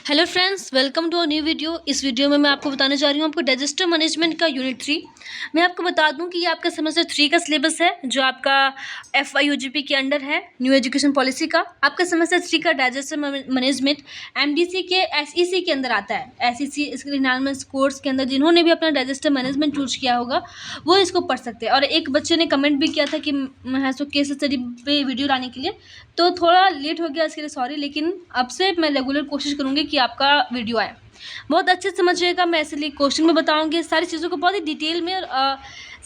Hello friends, welcome to a new video. इस video में मैं आपको बताने जा रही हूँ आपको डिजास्टर मैनेजमेंट का यूनिट 3। मैं आपको बता दूं कि ये आपका सेमेस्टर 3 का सिलेबस है, जो आपका FYUGP के अंडर है, न्यू एजुकेशन पॉलिसी का। आपका सेमेस्टर 3 का डिजास्टर मैनेजमेंट MDC के SEC के अंदर आता है। SEC इनानमस कोर्स के अंदर जिन्होंने भी अपना डिजास्टर मैनेजमेंट चूज किया होगा वो इसको पढ़ सकते हैं। और एक बच्चे ने कमेंट भी किया था कि महसूस केस स्टडी पे वीडियो लाने के लिए, तो थोड़ा लेट हो गया, इसके लिए सॉरी। लेकिन अब से मैं रेगुलर कोशिश करूँगी कि आपका वीडियो आए। बहुत अच्छे से समझिएगा, मैं इसलिए क्वेश्चन में बताऊँगी सारी चीज़ों को बहुत ही डिटेल में, और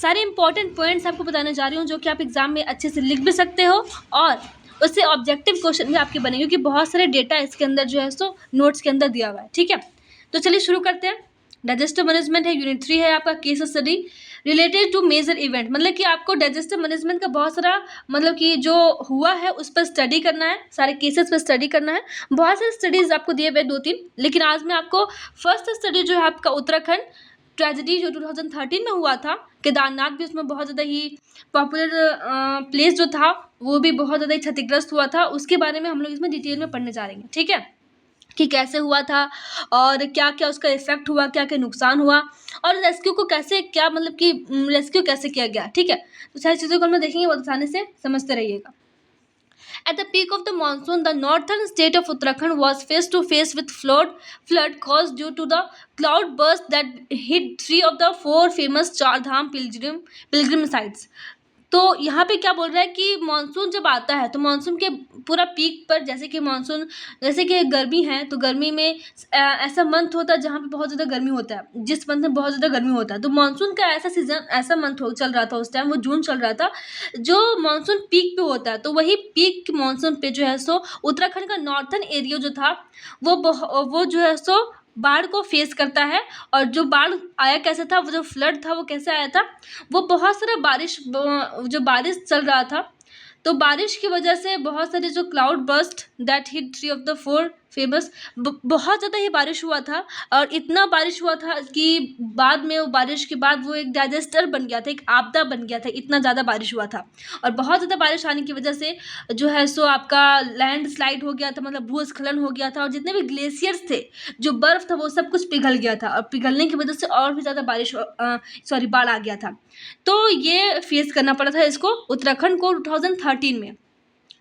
सारे इंपॉर्टेंट पॉइंट्स आपको बताने जा रही हूँ, जो कि आप एग्जाम में अच्छे से लिख भी सकते हो और उससे ऑब्जेक्टिव क्वेश्चन भी आपके बनेंगे, क्योंकि बहुत सारे डेटा इसके अंदर जो है सो नोट्स के अंदर दिया हुआ है। ठीक है, तो चलिए शुरू करते हैं। डिजास्टर मैनेजमेंट है, यूनिट 3 है आपका, case study related to major event. मतलब कि आपको डिजास्टर मैनेजमेंट का बहुत सारा मतलब कि जो हुआ है उस पर स्टडी करना है, सारे केसेस पर स्टडी करना है। बहुत सारे स्टडीज आपको दिए हुए 2-3, लेकिन आज मैं आपको फर्स्ट स्टडी जो है आपका उत्तराखंड ट्रेजेडी जो 2013 में हुआ था, केदारनाथ भी उसमें बहुत ज़्यादा ही पॉपुलर प्लेस जो था वो भी बहुत ज़्यादा ही क्षतिग्रस्त हुआ था, उसके बारे में हम लोग इसमें डिटेल में पढ़ने जा रहे हैं। ठीक है, कि कैसे हुआ था और क्या क्या उसका इफेक्ट हुआ, क्या क्या नुकसान हुआ, और रेस्क्यू को कैसे, क्या मतलब कि रेस्क्यू कैसे किया गया। ठीक है, तो सारी चीज़ों को हम लोग देखेंगे, बहुत आसानी से समझते रहिएगा। At the peak of the monsoon, the northern state of Uttarakhand was face to face with flood caused due to the cloud burst that hit three of the four famous Char Dham pilgrim sites. तो यहाँ पे क्या बोल रहा है कि monsoon जब आता है तो मानसून के पूरा पीक पर, जैसे कि मानसून, जैसे कि गर्मी है तो गर्मी में ऐसा मंथ होता है जहाँ पे बहुत ज़्यादा गर्मी होता है, जिस मंथ में बहुत ज़्यादा गर्मी होता है, तो मानसून का ऐसा सीजन, ऐसा मंथ चल रहा था उस टाइम, वो जून चल रहा था, जो मानसून पीक पे होता है। तो वही पीक मानसून पे जो है सो उत्तराखंड का नॉर्थन एरिया जो था वो जो है सो बाढ़ को फेस करता है। और जो बाढ़ आया कैसे था, वो जो फ्लड था वो कैसे आया था, वो बहुत सारा जो बारिश चल रहा था, तो बारिश की वजह से बहुत सारे जो cloud burst that hit three of the four famous, बहुत ज़्यादा ही बारिश हुआ था। और इतना बारिश हुआ था कि बाद में वो बारिश के बाद वो एक डिजास्टर बन गया था, एक आपदा बन गया था, इतना ज़्यादा बारिश हुआ था। और बहुत ज़्यादा बारिश आने की वजह से जो है सो आपका लैंड स्लाइड हो गया था, मतलब भूस्खलन हो गया था, और जितने भी ग्लेशियर्स थे, जो बर्फ़ था, वो सब कुछ पिघल गया था, और पिघलने की वजह से और भी ज़्यादा बाढ़ आ गया था। तो ये फेस करना पड़ा था इसको उत्तराखंड को 2013 में।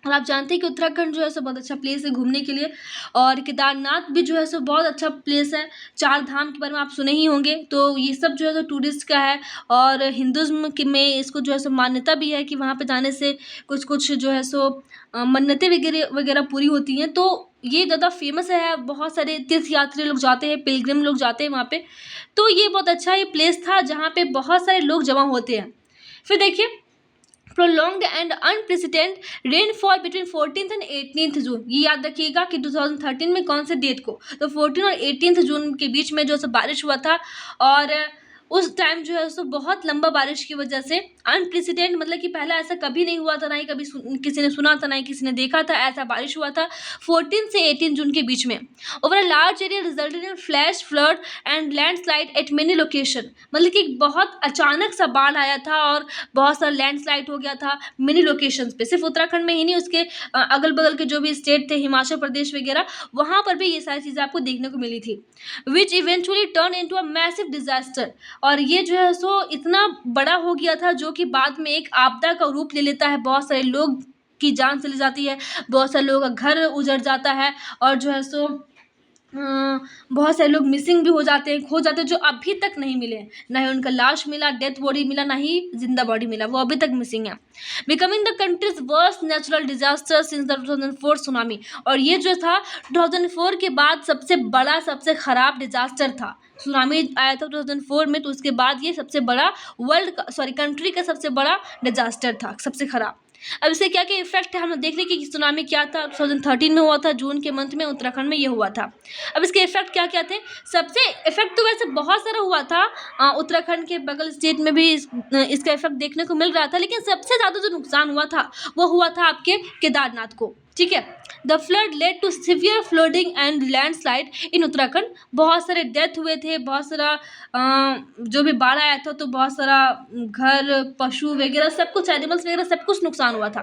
और आप जानते हैं कि उत्तराखंड जो है सो बहुत अच्छा प्लेस है घूमने के लिए, और केदारनाथ भी जो है सो बहुत अच्छा प्लेस है। चार धाम के बारे में आप सुने ही होंगे, तो ये सब जो है सो टूरिस्ट का है। और हिंदुज़्म में इसको जो है सो मान्यता भी है कि वहाँ पे जाने से कुछ कुछ जो है सो मन्नतें वगैरह वगैरह पूरी होती हैं। तो ये ज़्यादा फेमस है, बहुत सारे तीर्थयात्री लोग जाते हैं, पिलग्रिम लोग जाते हैं वहाँ पे। तो ये बहुत अच्छा ये प्लेस था जहाँ पे बहुत सारे लोग जमा होते हैं। फिर देखिए, prolonged and unprecedented rainfall between 14th and 18th जून। ये याद रखिएगा कि 2013 में कौन से डेट को, तो 14 और 18 जून के बीच में जो है बारिश हुआ था। और उस टाइम जो है सो बहुत लंबा बारिश की वजह से, अनप्रेसिडेंट मतलब कि पहला ऐसा कभी नहीं हुआ था, ना ही कभी किसी ने सुना था, ना ही किसी ने देखा था, ऐसा बारिश हुआ था 14 से 18 जून के बीच में। Over a large area resulted in flash flood and landslide eight many location. मतलब कि बहुत अचानक सा बाढ़ आया था और बहुत सारा लैंडस्लाइड हो गया था मेनी लोकेशंस पे, सिर्फ उत्तराखंड में ही नहीं, उसके अगल बगल के जो भी स्टेट थे, हिमाचल प्रदेश वगैरह, वहाँ पर भी ये सारी चीज़ें आपको देखने को मिली थी, which eventually turn into a massive disaster. और ये जो है सो इतना बड़ा हो गया था, जो कि बाद में एक आपदा का रूप ले लेता है, बहुत सारे लोग की जान चली जाती है, बहुत सारे लोगों का घर उजड़ जाता है, और जो है सो बहुत सारे लोग मिसिंग भी हो जाते हैं, खो जाते हैं, जो अभी तक नहीं मिले, ना ही उनका लाश मिला, डेथ बॉडी मिला, ना ही जिंदा बॉडी मिला, वो अभी तक मिसिंग है। Becoming the countries worst natural disaster since the 2004 tsunami. और ये जो था 2004 के बाद सबसे बड़ा, सबसे खराब डिजास्टर था। सुनामी आया था 2004 में, तो उसके बाद ये सबसे बड़ा कंट्री का सबसे बड़ा डिजास्टर था, सबसे खराब। अब इसके क्या क्या इफेक्ट है हम लोग देख लें कि सुनामी क्या था। 2013 में हुआ था, जून के मंथ में उत्तराखंड में ये हुआ था। अब इसके इफेक्ट क्या क्या थे। सबसे इफेक्ट तो वैसे बहुत सारा हुआ था, उत्तराखंड के बगल स्टेट में भी इसका इफेक्ट देखने को मिल रहा था, लेकिन सबसे ज़्यादा जो नुकसान हुआ था वो हुआ था आपके केदारनाथ को। ठीक है। The flood led to severe flooding and landslide in Uttarakhand. बहुत सारे डेथ हुए थे, बहुत सारा जो भी बाढ़ आया था तो बहुत सारा घर, पशु वगैरह सब कुछ, एनिमल्स वगैरह सब कुछ नुकसान हुआ था।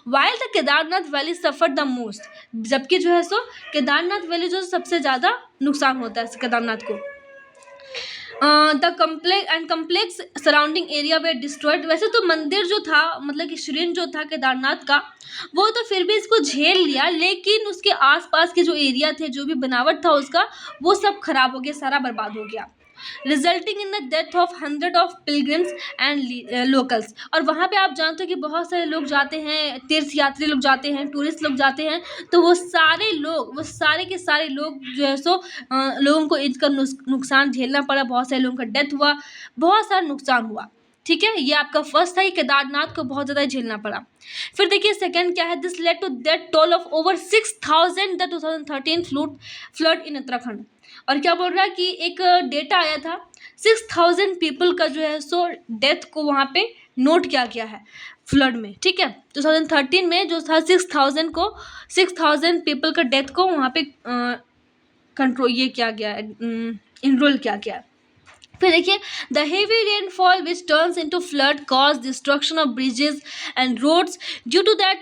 While the Kedarnath valley suffered the most, जबकि जो है सो केदारनाथ वैली जो सबसे ज़्यादा नुकसान होता है केदारनाथ को। The complex surrounding area way destroyed. वैसे तो मंदिर जो था, मतलब कि श्रीन जो था केदारनाथ का, वो तो फिर भी इसको झेल लिया, लेकिन उसके आसपास के जो एरिया थे, जो भी बनावट था उसका, वो सब खराब हो गया, सारा बर्बाद हो गया, resulting in the death of 100 of pilgrims and locals. और वहाँ पे आप जानते हो कि बहुत सारे लोग जाते हैं, तीर्थ यात्री लोग जाते हैं, टूरिस्ट लोग जाते हैं, तो वो सारे के सारे लोग जो है सो लोगों को इसका नुकसान झेलना पड़ा, बहुत सारे लोगों का डेथ हुआ, बहुत सारा नुकसान हुआ। ठीक है, ये आपका फर्स्ट था कि केदारनाथ को बहुत ज़्यादा झेलना पड़ा। फिर देखिए सेकंड क्या है, this led to death toll of over 6000 the 2013 flood in Uttarakhand. और क्या बोल रहा है कि एक डेटा आया था, 6000 पीपल का जो है सो डेथ को वहाँ पे नोट किया गया है फ्लड में। ठीक है, 2013 में जो था 6000 पीपल का डेथ को वहाँ पे कंट्रोल ये किया गया है, इनरोल किया गया है। फिर देखिए, the heavy rainfall which turns into flood cause destruction of bridges and roads due to that.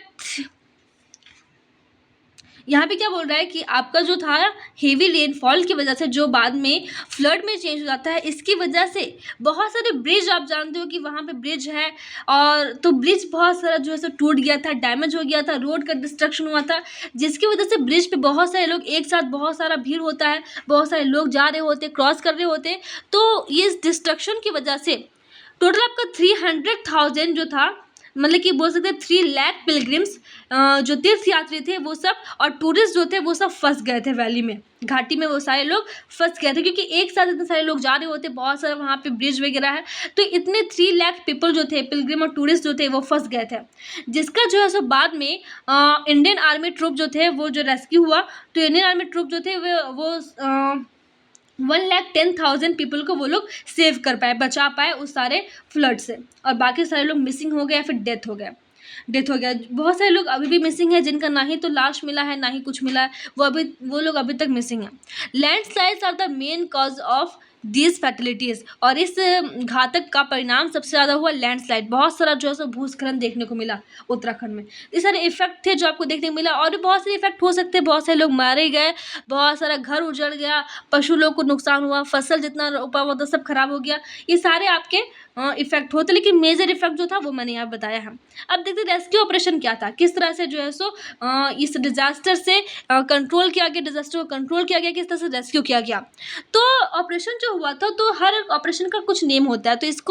यहाँ पे क्या बोल रहा है कि आपका जो था हेवी रेनफॉल की वजह से जो बाद में फ्लड में चेंज हो जाता है, इसकी वजह से बहुत सारे ब्रिज, आप जानते हो कि वहाँ पे ब्रिज है, और तो ब्रिज बहुत सारा जो है सो टूट गया था, डैमेज हो गया था, रोड का डिस्ट्रक्शन हुआ था, जिसकी वजह से ब्रिज पे बहुत सारे लोग एक साथ, बहुत सारा भीड़ होता है, बहुत सारे लोग जा रहे होते, क्रॉस कर रहे होते, तो ये डिस्ट्रक्शन की वजह से टोटल आपका 300,000 जो था, मतलब कि बोल सकते हैं 3 लाख पिलग्रिम्स जो तीर्थ यात्री थे वो सब, और टूरिस्ट जो थे वो सब फंस गए थे वैली में, घाटी में वो सारे लोग फंस गए थे, क्योंकि एक साथ इतने सारे लोग जा रहे होते, बहुत सारा वहाँ पे ब्रिज वगैरह है, तो इतने 3 लाख पीपल जो थे, पिलग्रिम और टूरिस्ट जो थे, वो फंस गए थे, जिसका जो है सो बाद में इंडियन आर्मी ट्रूप जो थे वो जो रेस्क्यू हुआ, तो इंडियन आर्मी ट्रूप जो थे वो 1,10,000 पीपल को वो लोग सेव कर पाए, बचा पाए उस सारे फ्लड से, और बाकी सारे लोग मिसिंग हो गए, फिर डेथ हो गया। बहुत सारे लोग अभी भी मिसिंग है, जिनका ना ही तो लाश मिला है, ना ही कुछ मिला है, वो लोग अभी तक मिसिंग है। Landslides are the main cause of these fatalities, और इस घातक का परिणाम सबसे ज़्यादा हुआ लैंडस्लाइड। बहुत सारा जो है सो भूस्खलन देखने को मिला उत्तराखंड में, ये सारे इफेक्ट थे जो आपको देखने को मिला, और भी बहुत सारे इफेक्ट हो सकते हैं, बहुत सारे लोग मारे गए, बहुत सारा घर उजड़ गया, पशु लोग को नुकसान हुआ, फसल जितना रोपा हुआ था सब खराब हो गया, ये सारे आपके इफेक्ट होते, लेकिन मेजर इफेक्ट जो था वो मैंने यहाँ बताया है। अब देखते रेस्क्यू ऑपरेशन क्या था, किस तरह से जो है सो इस डिजास्टर से कंट्रोल किया गया, डिजास्टर को कंट्रोल किया गया, किस तरह से रेस्क्यू किया गया। तो ऑपरेशन जो हुआ था, तो हर ऑपरेशन का कुछ नेम होता है, तो इस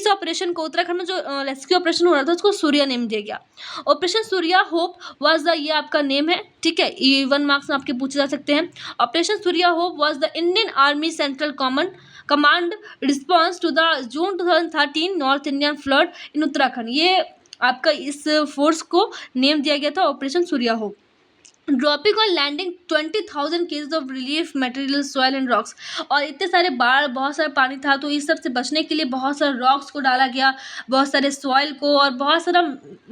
ऑपरेशन को उत्तराखंड में जो रेस्क्यू ऑपरेशन हो रहा था उसको सूर्या नेम दिया गया। Operation Surya hope was the, ये आपका नेम है, ठीक है, ये 1 मार्क्स में आपके पूछे जा सकते हैं। Operation Surya hope was the Indian army central command response to the June 2013 north Indian flood in Uttarakhand. ये आपका इस फोर्स को नेम दिया गया था ऑपरेशन सूर्या होप। ड्रॉपिंग और landing 20,000 KGs of relief material soil and rocks, और इतने सारे बाढ़, बहुत सारा पानी था, तो इस सब से बचने के लिए बहुत सारे रॉक्स को डाला गया, बहुत सारे सॉइल को, और बहुत सारा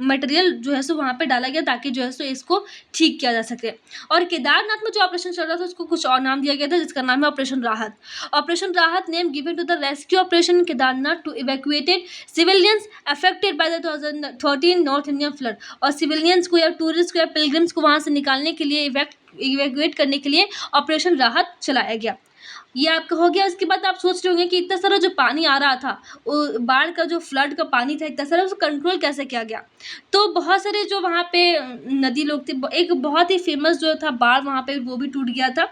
मटेरियल जो है सो वहाँ पे डाला गया, ताकि जो है सो इसको ठीक किया जा सके। और केदारनाथ में जो ऑपरेशन चल रहा था उसको कुछ और नाम दिया गया था, जिसका नाम है operation Rahat. Operation Rahat name given to the rescue operation in Kedarnath to evacuated civilians affected by the 2013 north Indian flood, और सिविलियंस को या टूरिस्ट को या पिलग्रिम्स को वहाँ से निकालने के लिए, इवैक्यूएट करने के लिए ऑपरेशन राहत चलाया गया। ये आपका हो गया। उसके बाद आप सोच रहे होंगे कि इतना सारा जो पानी आ रहा था, वो बाढ़ का जो फ्लड का पानी था इतना सारा, उसको कंट्रोल कैसे किया गया। तो बहुत सारे जो वहाँ पे नदी लोग थे, एक बहुत ही फेमस जो था बाढ़ वहाँ पे, वो भी टूट गया था,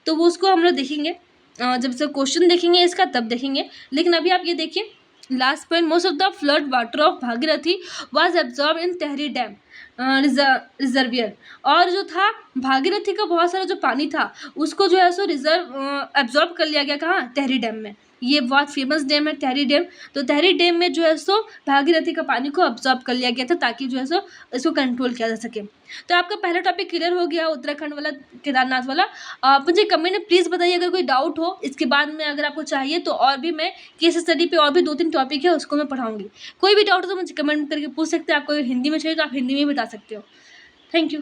तो वो उसको हम लोग देखेंगे जब से क्वेश्चन देखेंगे इसका, तब देखेंगे। लेकिन अभी आप ये देखिए last point, most of the flood water of Bhagirathi was absorb in Tehri dam reservoir, और जो था भागीरथी का बहुत सारा जो पानी था उसको जो है सो एब्जॉर्ब कर लिया गया, कहाँ, तेहरी डैम में। ये बहुत फेमस डैम है तेहरी डैम, तो तेहरी डैम में जो है सो भागीरथी का पानी को एब्जॉर्ब कर लिया गया था, ताकि जो है सो इसको कंट्रोल किया जा सके। तो आपका पहला टॉपिक क्लियर हो गया, उत्तराखंड वाला, केदारनाथ वाला। आप मुझे कमेंट में प्लीज़ बताइए अगर कोई डाउट हो। इसके बाद में अगर आपको चाहिए तो और भी मैं केस स्टडी पे और भी 2-3 टॉपिक है उसको मैं पढ़ाऊँगी। कोई भी डाउट हो तो मुझे कमेंट करके पूछ सकते हैं। आपको हिंदी में चाहिए तो आप हिंदी में बता सकते हो। Thank you.